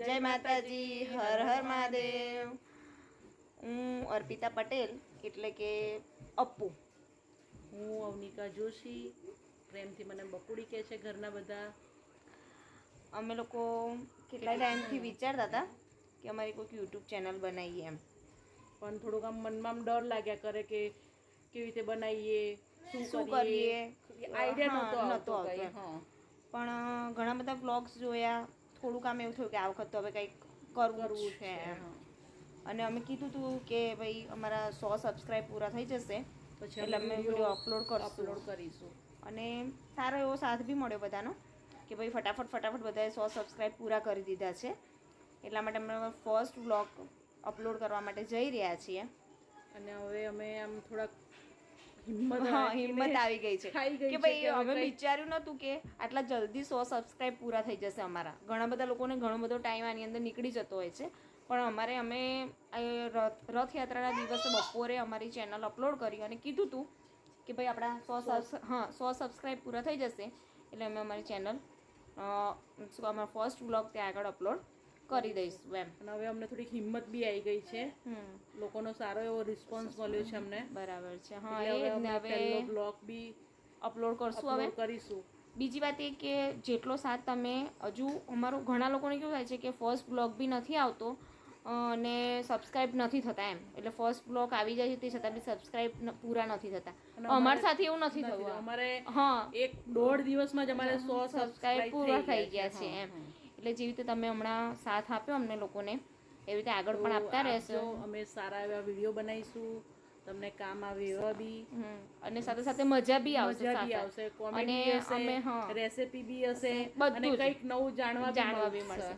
જય માતાજી, હર હર મહાદેવ। હું અર્પિતા પટેલ એટલે કે અપ્પુ। હું અવનિકા જોશી, પ્રેમથી મને બકુડી કહે છે ઘરના બધા। અમે લોકો કેટલા ટાઈમથી વિચારતા હતા કે અમારી કોઈક યુટ્યુબ ચેનલ બનાવીએ એમ, પણ થોડુંક આમ મનમાં ડર લાગ્યા કરે કે કેવી રીતે બનાવીએ, શું કરીએ, આઈડિયા નહોતો આવતો એમ। કંઈ। હા, પણ ઘણા બધા વ્લોગ્સ જોયા, થોડુંક આમ એવું થયું કે આ વખત તો હવે કંઈક કરવું જ છે એમ। હા। અને અમે કીધું હતું કે ભાઈ અમારા 100 સબસ્ક્રાઈબ પૂરા થઈ જશે પછી એટલે અમે વિડીયો અપલોડ અપલોડ કરશું। કરીશું। અને સારો એવો સાથ બી મળ્યો બધાનો કે ભાઈ ફટાફટ બધાએ 100 સબસ્ક્રાઈબ પૂરા કરી દીધા છે। એટલા માટે અમે ફર્સ્ટ વ્લોગ અપલોડ કરવા માટે જઈ રહ્યા છીએ। અને હવે અમે આમ થોડાક હિંમત આવી ગઈ છે કે ભાઈ અમે વિચાર્યું નહોતું કે આટલા જલ્દી 100 સબસ્ક્રાઈબ પૂરા થઈ જશે અમારા। ઘણા બધા લોકોને ઘણો બધો ટાઈમ આની અંદર નીકળી જતો હોય છે, પણ અમે રથયાત્રાના દિવસે બપોરે અમારી ચેનલ અપલોડ કરી અને કીધું હતું કે ભાઈ આપણા 100 સબસ્ક્રાઈબ પૂરા થઈ જશે એટલે અમે અમારી ચેનલ અમારા ફર્સ્ટ વ્લોગ ત્યાં આગળ અપલોડ કરી દઈશું એમ। અને હવે અમને થોડીક હિંમત બી આવી ગઈ છે, લોકોનો સારો એવો રિસ્પોન્સ મળ્યો છે અમને। બરાબર છે, હા એટલે એ જ ને, હવે પહેલો બ્લોગ બી અપલોડ કરશું હવે કરીશું। બીજી વાત એ કે જેટલો સાથ તમે હજુ અમારું, ઘણા લોકોને કેવું થાય છે કે ફર્સ્ટ બ્લોગ બી નથી આવતો અને સબસ્ક્રાઈબ નથી થતા એમ, એટલે ફર્સ્ટ બ્લોગ આવી જાય છે તે છતાં બી સબસ્ક્રાઈબ પૂરા નથી થતા। અમારી સાથે એવું નથી થયું, અમારે હા 1-1.5 દિવસમાં જ અમારે 100 સબસ્ક્રાઈબ પૂરા થઈ ગયા છે એમ। એટલે જેવી રીતે તમે હમણાં સાથ આપ્યો અમને લોકોને એવી રીતે આગળ પણ આપતા રહેશો। અમે સારા એવા વિડીયો બનાવીશું, તમને કામ આવે એવા બી, અને સાથે સાથે મજા બી આવશે, કોમેડી હશે, રેસીપી બી હશે, અને કંઈક નવું જાણવા બી મળશે।